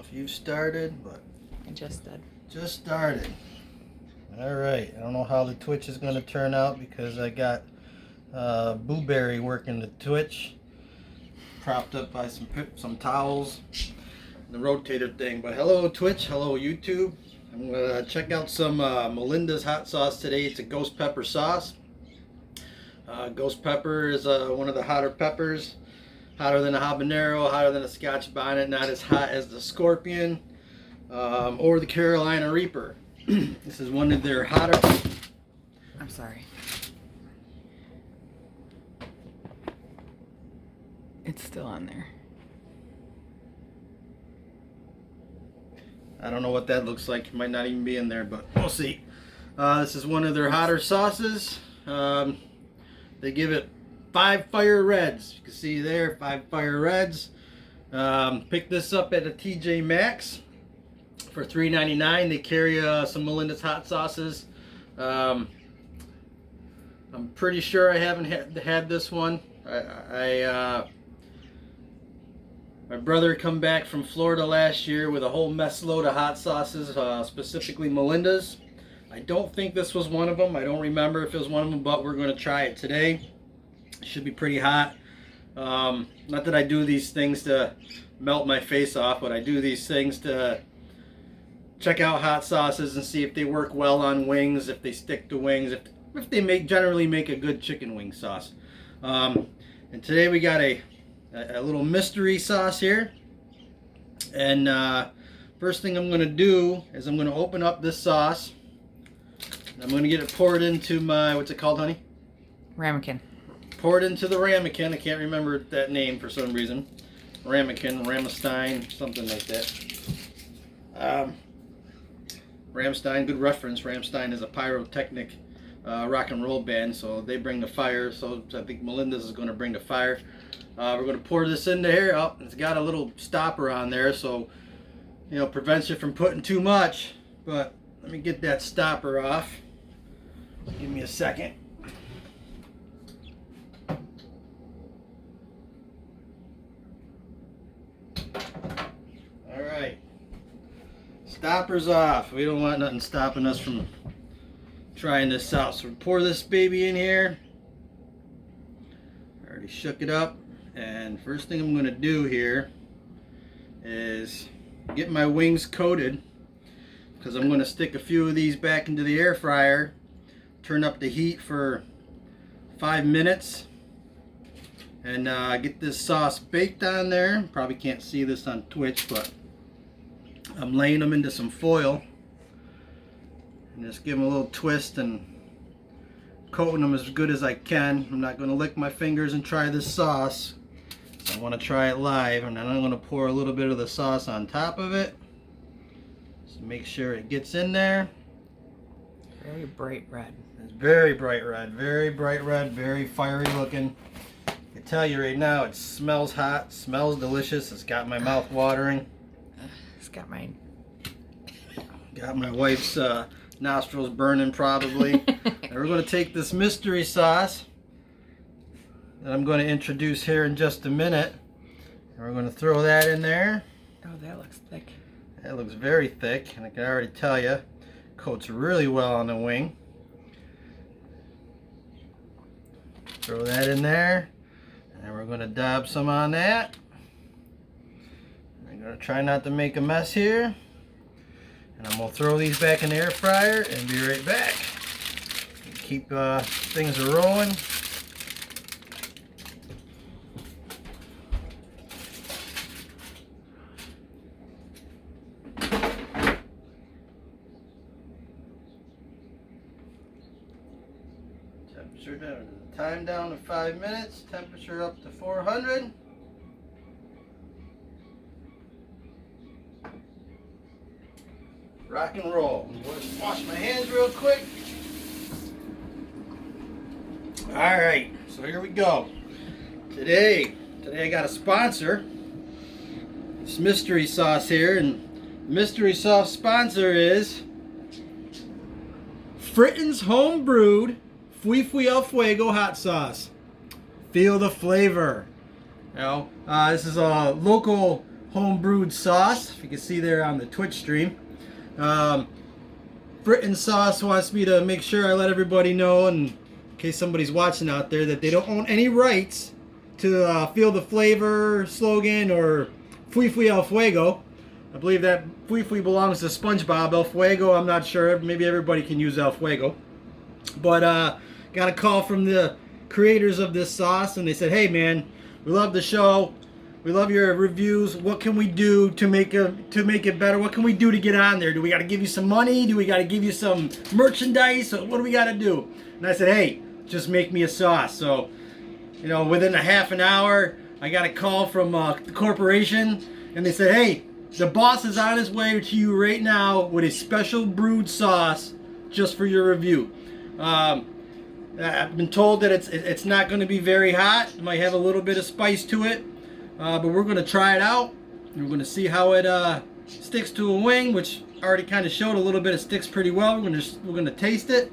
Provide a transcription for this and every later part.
if you've started, but I just did. just started. All right. I don't know how the Twitch is going to turn out because I got Blueberry working the Twitch, propped up by some towels, the rotator thing. But hello Twitch, hello YouTube. I'm gonna check out some Melinda's hot sauce today. It's a ghost pepper sauce. Ghost pepper is one of the hotter peppers. Hotter than a habanero, hotter than a Scotch bonnet, not as hot as the Scorpion or the Carolina Reaper. This is one of their hotter. I'm sorry. It's still on there. I don't know what that looks like. It might not even be in there, but we'll see. This is one of their hotter sauces. They give it 5 fire reds. You can see there, 5 fire reds. Picked this up at a TJ Maxx for $3.99. They carry some Melinda's hot sauces. I'm pretty sure I haven't had this one. My brother come back from Florida last year with a whole mess load of hot sauces, specifically Melinda's. I don't think this was one of them. I don't remember if it was one of them, but we're going to try it today. It should be pretty hot. Not that I do these things to melt my face off, but I do these things to check out hot sauces and see if they work well on wings, if they stick to wings, if they generally make a good chicken wing sauce. And today we got a little mystery sauce here. And first thing I'm going to do is I'm going to open up this sauce. I'm going to get it poured into my, what's it called, honey? Ramekin. Pour it into the ramekin. I can't remember that name for some reason. Ramekin, Ramstein, something like that. Ramstein, good reference. Ramstein is a pyrotechnic rock and roll band, so they bring the fire. So I think Melinda's is going to bring the fire. We're going to pour this into here. Oh, it's got a little stopper on there, so prevents you from putting too much. But let me get that stopper off. Give me a second. All right, stopper's off. We don't want nothing stopping us from trying this out. So pour this baby in here. I already shook it up. And first thing I'm going to do here is get my wings coated, because I'm going to stick a few of these back into the air fryer, turn up the heat for 5 minutes, and get this sauce baked on there. Probably can't see this on Twitch, but I'm laying them into some foil and just give them a little twist and coating them as good as I can. I'm not going to lick my fingers and try this sauce. I want to try it live, and then I'm going to pour a little bit of the sauce on top of it. Just make sure it gets in there. Very bright red. It's very bright red, very fiery looking. I can tell you right now, it smells hot, smells delicious. It's got my mouth watering. It's got mine. Got my wife's nostrils burning probably. And we're going to take this mystery sauce that I'm going to introduce here in just a minute, and we're going to throw that in there. Oh, that looks thick. That looks very thick, and I can already tell you, coats really well on the wing. Throw that in there, and we're going to dab some on that. I'm going to try not to make a mess here, and I'm going to throw these back in the air fryer and be right back. Keep things rolling. Temperature down, time down to 5 minutes, temperature up to 400. Rock and roll. Let's wash my hands real quick. Alright, so here we go. Today I got a sponsor. This mystery sauce here, and the mystery sauce sponsor is Fritton's Home Brewed Fui Fui El Fuego hot sauce. Feel the flavor. This is a local home brewed sauce. If you can see there on the Twitch stream. Britain Sauce wants me to make sure I let everybody know, in case somebody's watching out there, that they don't own any rights to Feel the Flavor slogan or Fui Fui El Fuego. I believe that Fui Fui belongs to SpongeBob. El Fuego, I'm not sure. Maybe everybody can use El Fuego. But got a call from the creators of this sauce, and they said, hey man, we love the show. We love your reviews. What can we do to make it better? What can we do to get on there? Do we got to give you some money? Do we got to give you some merchandise? What do we got to do? And I said, hey, just make me a sauce. So, you know, within a half an hour, I got a call from the corporation, and they said, hey, the boss is on his way to you right now with a special brewed sauce just for your review. I've been told that it's not going to be very hot. It might have a little bit of spice to it. But we're going to try it out. We're going to see how it sticks to a wing, which already kind of showed a little bit. It sticks pretty well. We're going to taste it.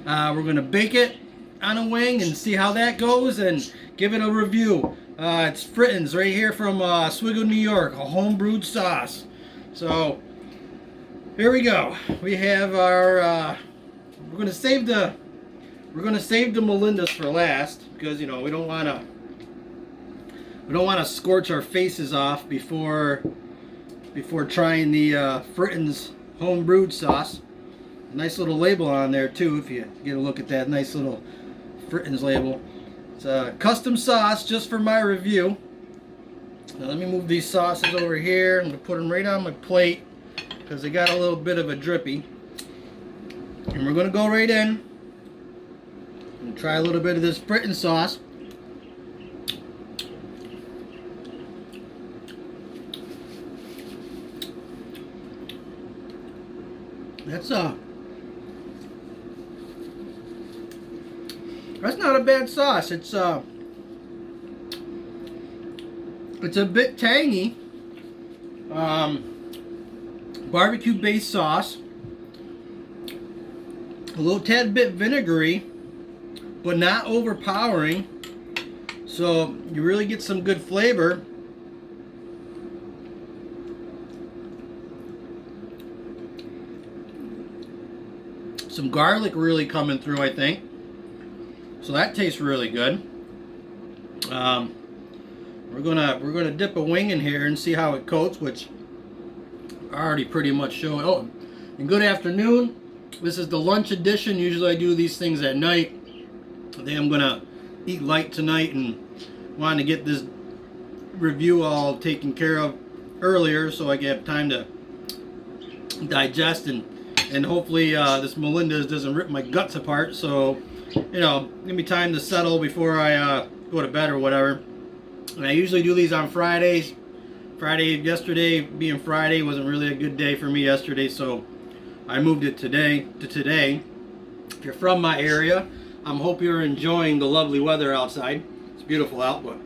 We're going to bake it on a wing and see how that goes and give it a review. It's Fritton's right here from Oswego, New York, a home brewed sauce. So here we go. We have our. We're going to save the Melindas for last because, you know, we don't want to scorch our faces off before trying the Fritton's home brewed sauce. A nice little label on there too, if you get a look at that nice little Fritton's label. It's a custom sauce just for my review. Now let me move these sauces over here. I'm going to put them right on my plate because they got a little bit of a drippy. And we're going to go right in and try a little bit of this Fritton's sauce. That's not a bad sauce. It's a bit tangy. Barbecue based sauce. A little tad bit vinegary, but not overpowering. So you really get some good flavor. Some garlic really coming through, I think. So that tastes really good. We're gonna dip a wing in here and see how it coats, which I already pretty much showed. Oh, and good afternoon. This is the lunch edition. Usually I do these things at night. I think I'm gonna eat light tonight and wanted to get this review all taken care of earlier so I can have time to digest and hopefully this Melinda's doesn't rip my guts apart. So, you know, give me time to settle before I go to bed or whatever. And I usually do these on Fridays. Yesterday being Friday wasn't really a good day for me yesterday, so I moved it today to today. If you're from my area, I hope you're enjoying the lovely weather outside. It's beautiful out, but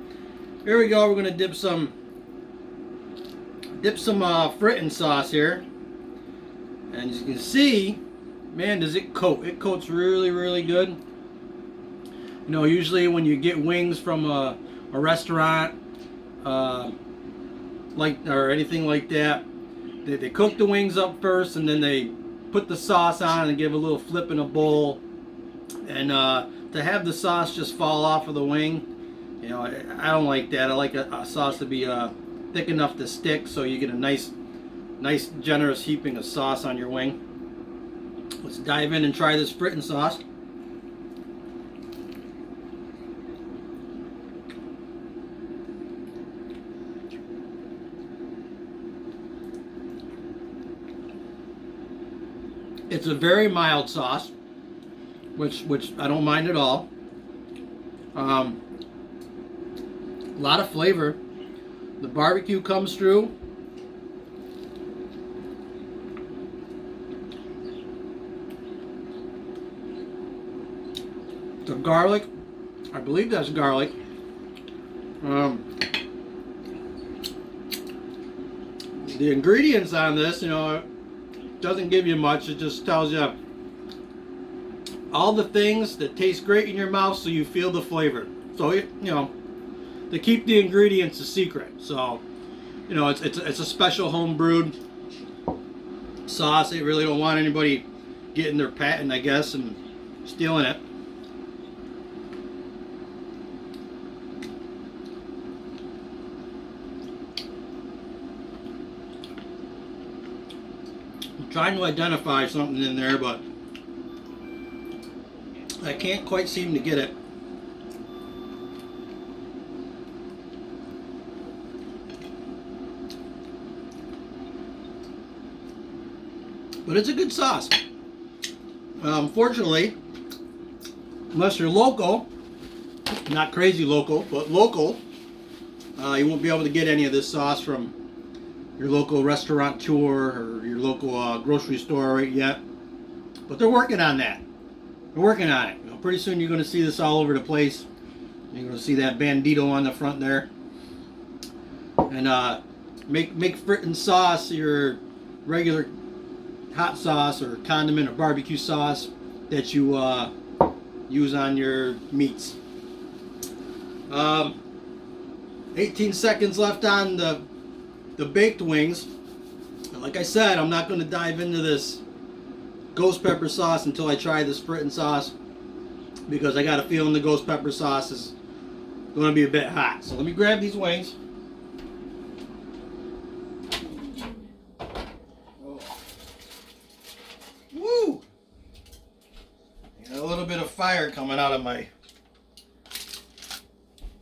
here we go. We're gonna dip some Fritton's sauce here, and as you can see, man, does it coat? It coats really, really good. You know, usually when you get wings from a restaurant, or anything like that, they cook the wings up first, and then they put the sauce on and give a little flip in a bowl. And to have the sauce just fall off of the wing, you know, I don't like that. I like a sauce to be thick enough to stick, so you get a nice generous heaping of sauce on your wing. Let's dive in and try this Fritton's sauce. It's a very mild sauce, which I don't mind at all. A lot of flavor. The barbecue comes through. The garlic, I believe that's garlic. The ingredients on this, you know, doesn't give you much. It just tells you all the things that taste great in your mouth, so you feel the flavor. So, you know, they keep the ingredients a secret. So you know, it's a special home brewed sauce. They really don't want anybody getting their patent, I guess, and stealing it. I'm trying to identify something in there, but I can't quite seem to get it. But it's a good sauce. Unfortunately, unless you're local, not crazy local, but local, you won't be able to get any of this sauce from your local restaurateur or your local grocery store right yet. But they're working on that. They're working on it. You know, pretty soon you're going to see this all over the place. You're going to see that bandito on the front there. And make fritten sauce your regular hot sauce or condiment or barbecue sauce that you use on your meats. 18 seconds left on the baked wings. And like I said, I'm not going to dive into this ghost pepper sauce until I try this fritten sauce, because I got a feeling the ghost pepper sauce is going to be a bit hot. So let me grab these wings. Woo! Got a little bit of fire coming out of my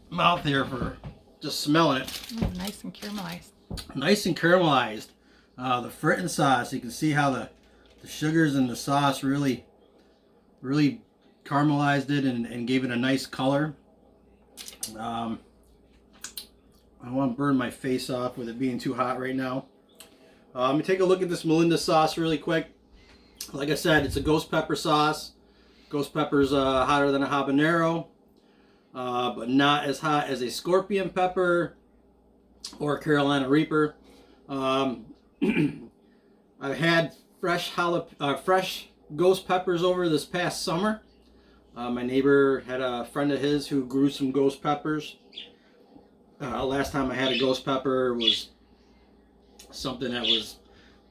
mouth here for just smelling it. Nice and caramelized. Nice and caramelized. The fritten sauce, you can see how the sugars in the sauce really caramelized it and gave it a nice color. I don't want to burn my face off with it being too hot right now. Let me take a look at this Melinda sauce really quick. Like I said, it's a ghost pepper sauce. Ghost pepper's hotter than a habanero, but not as hot as a scorpion pepper or a Carolina Reaper. I've had fresh ghost peppers over this past summer. My neighbor had a friend of his who grew some ghost peppers. Last time I had a ghost pepper was something that was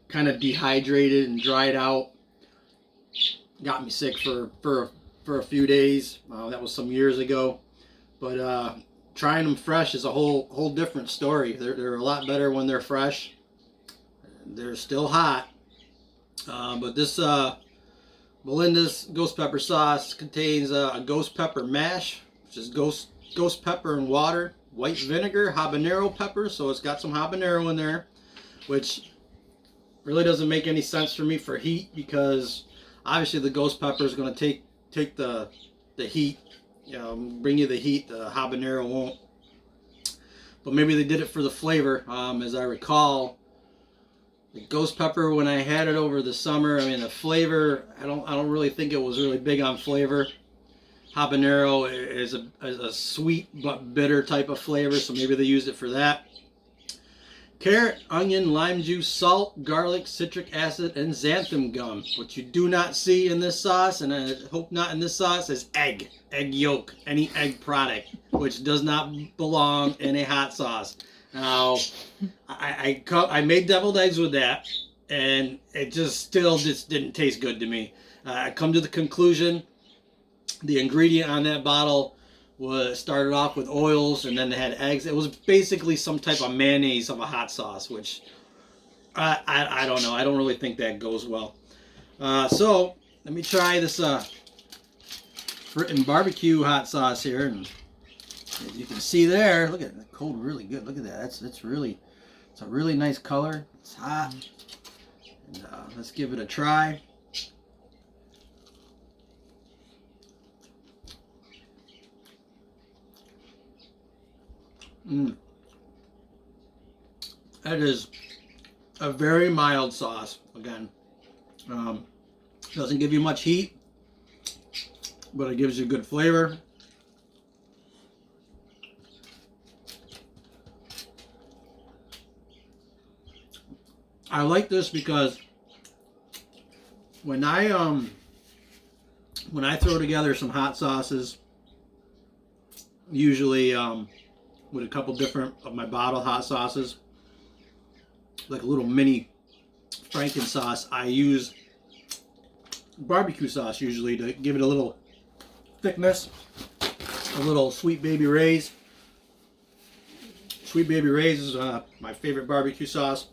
kind of dehydrated and dried out. Got me sick for a few days. That was some years ago. But trying them fresh is a whole different story. They're a lot better when they're fresh. They're still hot. But this Melinda's ghost pepper sauce contains a ghost pepper mash, which is ghost pepper and water, white vinegar, habanero pepper, so it's got some habanero in there, which really doesn't make any sense for me for heat, because obviously the ghost pepper is going to take the heat, you know, bring you the heat. The habanero won't. But maybe they did it for the flavor. As I recall, the ghost pepper, when I had it over the summer, I mean, the flavor, I don't really think it was really big on flavor. Habanero is a sweet but bitter type of flavor, so maybe they used it for that. Carrot, onion, lime juice, salt, garlic, citric acid, and xanthan gum. What you do not see in this sauce, and I hope not in this sauce, is egg yolk, any egg product, which does not belong in a hot sauce. Now, I made deviled eggs with that, and it just didn't taste good to me. I come to the conclusion the ingredient on that bottle started off with oils, and then they had eggs. It was basically some type of mayonnaise of a hot sauce, which I don't know. I don't really think that goes well. So let me try this fritten barbecue hot sauce here, and as you can see there, look at it, cold, really good. Look at that. It's a really nice color. It's hot. And let's give it a try. That is a very mild sauce. Again, doesn't give you much heat, but it gives you good flavor. I like this because when I throw together some hot sauces, usually with a couple different of my bottle hot sauces, like a little mini Franken sauce, I use barbecue sauce usually to give it a little thickness. A little Sweet Baby Ray's. Sweet Baby Ray's is my favorite barbecue sauce.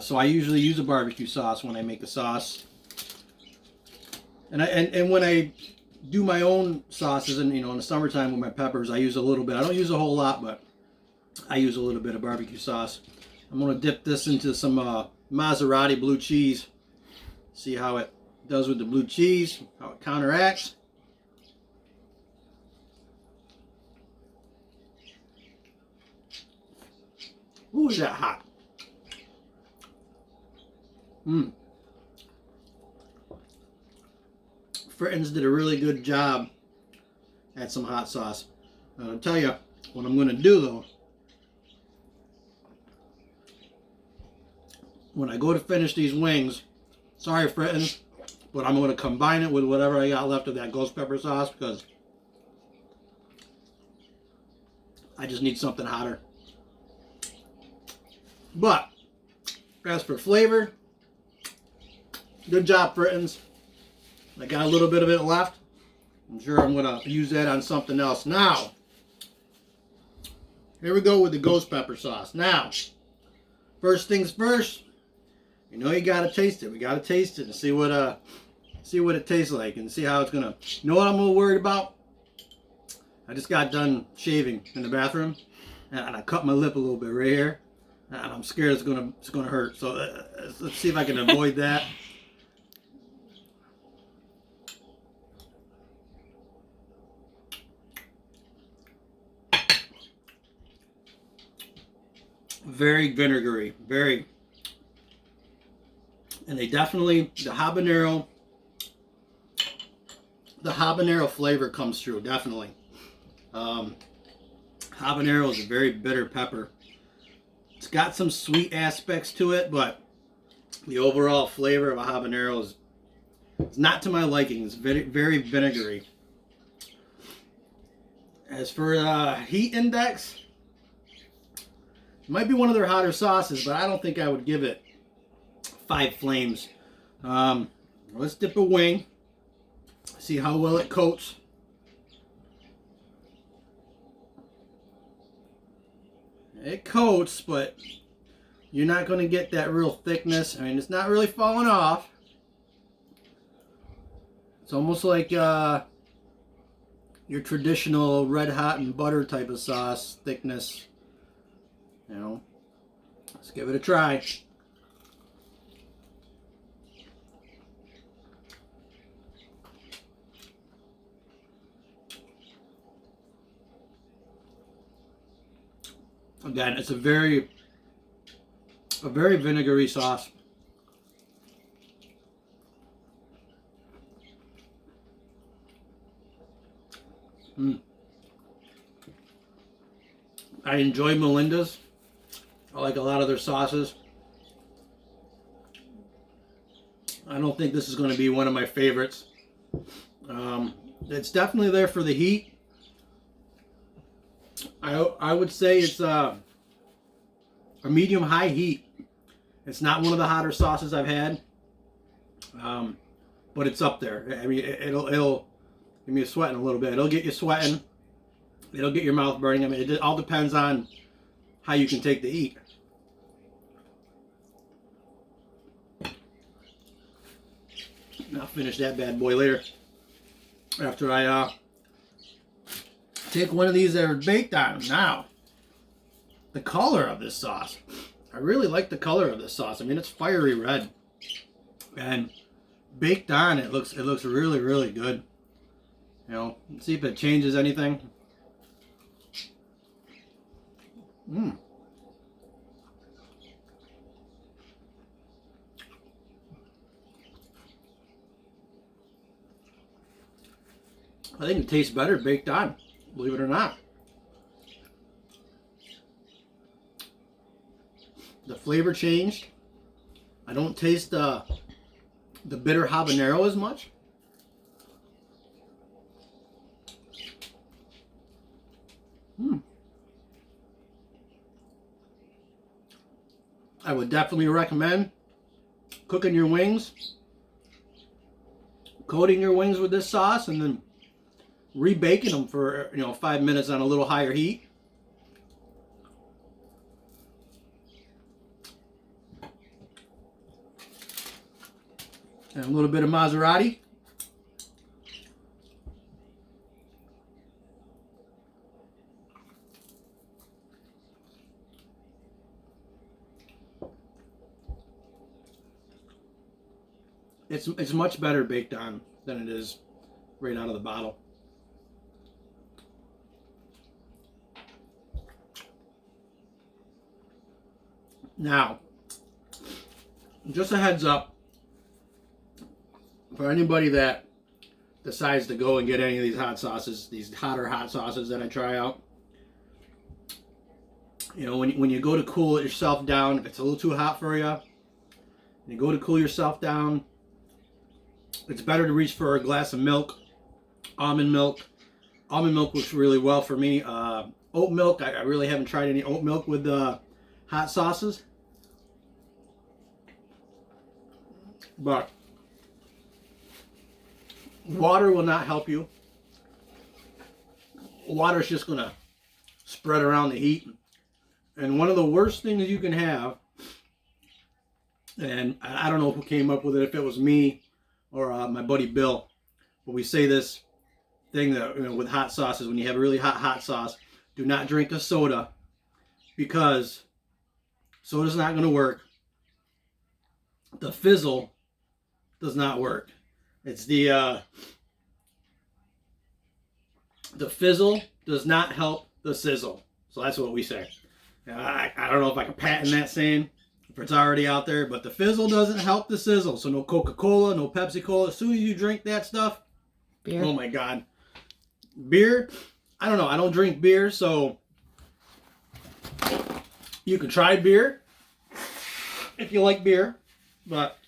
So I usually use a barbecue sauce when I make a sauce. And when I do my own sauces, and in the summertime with my peppers, I use a little bit. I don't use a whole lot, but I use a little bit of barbecue sauce. I'm gonna dip this into some Maserati blue cheese. See how it does with the blue cheese, how it counteracts. Ooh, is that hot? Frittens did a really good job at some hot sauce. I'll tell you what I'm going to do though. When I go to finish these wings, sorry Frittens, but I'm going to combine it with whatever I got left of that ghost pepper sauce because I just need something hotter. But as for flavor, good job Frittens. I got a little bit of it left. I'm sure I'm going to use that on something else. Now, here we go with the ghost pepper sauce. Now, first things first, you got to taste it. We got to taste it and see what it tastes like and see how it's going to. You know what I'm a little worried about? I just got done shaving in the bathroom and I cut my lip a little bit right here. And I'm scared it's gonna hurt. So let's see if I can avoid that. Very vinegary, very. And they definitely, the habanero flavor comes through, definitely. Habanero is a very bitter pepper. It's got some sweet aspects to it, but the overall flavor of a habanero is not to my liking. It's very, very vinegary. As for heat index, it might be one of their hotter sauces, but I don't think I would give it 5 flames. Let's dip a wing, see how well it coats. It coats, but you're not going to get that real thickness. I mean, it's not really falling off. It's almost like your traditional red hot and butter type of sauce thickness. Let's give it a try. Again, it's a very vinegary sauce. I enjoy Melinda's. I like a lot of their sauces. I don't think this is going to be one of my favorites. It's definitely there for the heat. I would say it's a medium high heat. It's not one of the hotter sauces I've had, but it's up there. I mean, it'll get me sweating a little bit. It'll get you sweating. It'll get your mouth burning. I mean, it all depends on how you can take the heat. I'll finish that bad boy later after I take one of these that are baked on. Now, the color of this sauce. I really like the color of this sauce. I mean, it's fiery red, and baked on, it looks really, really good. Let's see if it changes anything. I think it tastes better baked on, believe it or not. The flavor changed. I don't taste the bitter habanero as much. I would definitely recommend cooking your wings, coating your wings with this sauce, and then rebaking them for 5 minutes on a little higher heat. And a little bit of Maserati. It's much better baked on than it is right out of the bottle. Now, just a heads up for anybody that decides to go and get any of these hot sauces, these hotter hot sauces that I try out. When you go to cool it yourself down, if it's a little too hot for you, you go to cool yourself down, it's better to reach for a glass of milk, almond milk. Almond milk works really well for me. Oat milk, I really haven't tried any oat milk with hot sauces. But water will not help you. Water's just going to spread around the heat. And one of the worst things you can have, and I don't know who came up with it, if it was me or my buddy Bill, but we say this thing that with hot sauces, when you have a really hot sauce, do not drink a soda, because soda's not going to work. The fizzle does not work. It's the fizzle does not help the sizzle. So that's what we say. I don't know if I can patent that saying, if it's already out there, but the fizzle doesn't help the sizzle. So no Coca-Cola, no Pepsi-Cola. As soon as you drink that stuff, beer. Oh my God. Beer, I don't know. I don't drink beer, so you can try beer if you like beer, but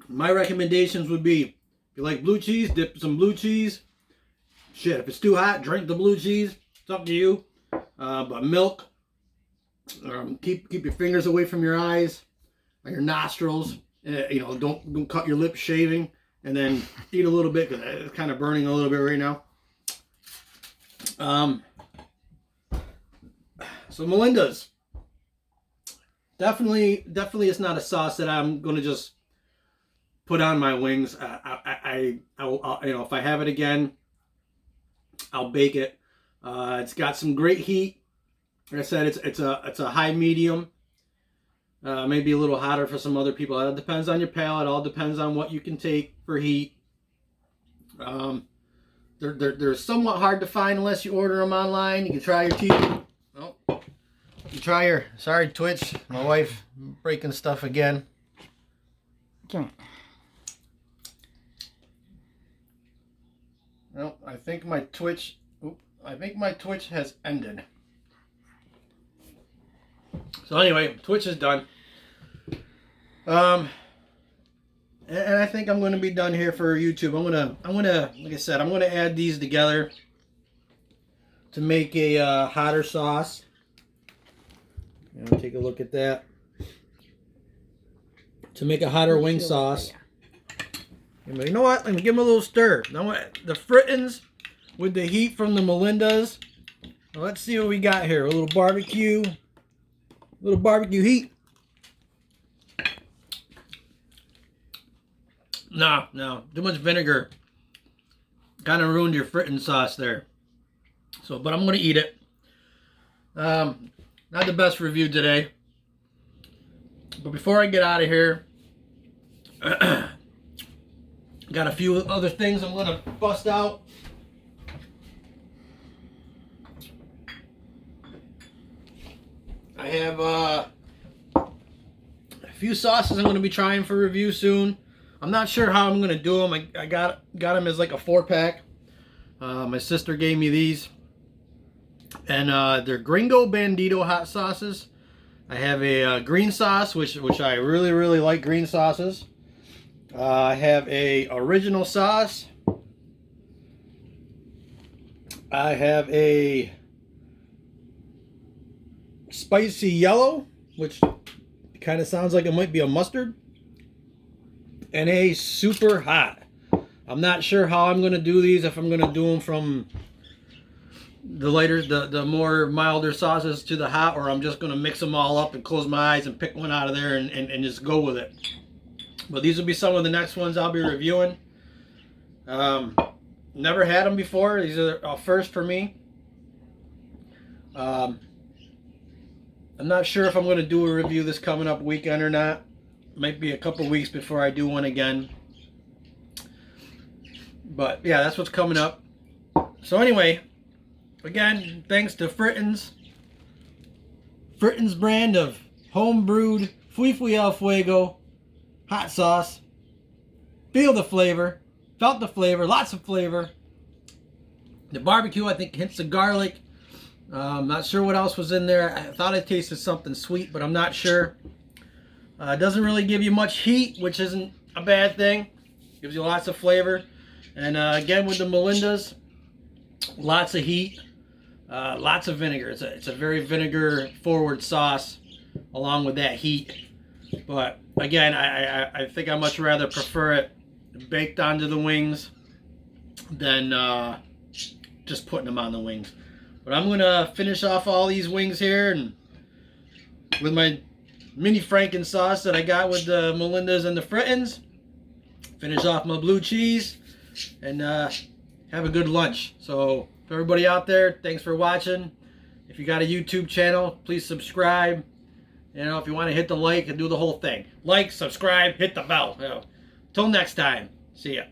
my recommendations would be, if you like blue cheese, dip some blue cheese. Shit, if it's too hot, drink the blue cheese. It's up to you. But milk, keep your fingers away from your eyes, or your nostrils. Don't cut your lips shaving, and then eat a little bit, because it's kind of burning a little bit right now. So Melinda's, definitely it's not a sauce that I'm gonna just put on my wings. I if I have it again, I'll bake it. It's got some great heat. Like I said, it's a high medium. Maybe a little hotter for some other people. It depends on your palate. It all depends on what you can take for heat. They're somewhat hard to find unless you order them online. You can try your TV. Oh, you try your. Sorry, Twitch. My wife breaking stuff again. Come No, I think my Twitch. I think my Twitch has ended. So anyway, Twitch is done. And I think I'm going to be done here for YouTube. I'm gonna, like I said, I'm gonna add these together to make a hotter sauce. Take a look at that. To make a hotter wing sauce. You know what? Let me give them a little stir. Now the frittins with the heat from the Melinda's. Well, let's see what we got here. A little barbecue heat. No, too much vinegar kind of ruined your fritting sauce there. So, but I'm gonna eat it. Not the best review today, but before I get out of here, got a few other things I'm gonna bust out. I have a few sauces I'm going to be trying for review soon. I'm not sure how I'm going to do them. I got them as like a 4-pack. My sister gave me these. And they're Gringo Bandito hot sauces. I have a green sauce, which I really, really like green sauces. I have a original sauce. I have a spicy yellow, which kind of sounds like it might be a mustard, and a super hot. I'm not sure how I'm going to do these, if I'm going to do them from the lighter, the more milder sauces to the hot, or I'm just going to mix them all up and close my eyes and pick one out of there and just go with it. But these will be some of the next ones I'll be reviewing. Never had them before. These are a first for me. I'm not sure if I'm going to do a review this coming up weekend or not. Might be a couple weeks before I do one again. But yeah, that's what's coming up. So anyway, again, thanks to Fritton's. Fritton's brand of home-brewed Fui Fui El Fuego hot sauce. Feel the flavor. Felt the flavor. Lots of flavor. The barbecue, I think, hints of garlic. Not sure what else was in there. I thought I tasted something sweet, but I'm not sure. It doesn't really give you much heat, which isn't a bad thing. Gives you lots of flavor. And again, with the Melinda's, lots of heat, lots of vinegar. It's a very vinegar-forward sauce, along with that heat. But again, I think I much rather prefer it baked onto the wings than just putting them on the wings. But I'm going to finish off all these wings here and with my mini Franken sauce that I got with the Melinda's and the Fritton's. Finish off my blue cheese and have a good lunch. So for everybody out there, thanks for watching. If you got a YouTube channel, please subscribe. You know, if you want to hit the like and do the whole thing. Like, subscribe, hit the bell. You know. Till next time. See ya.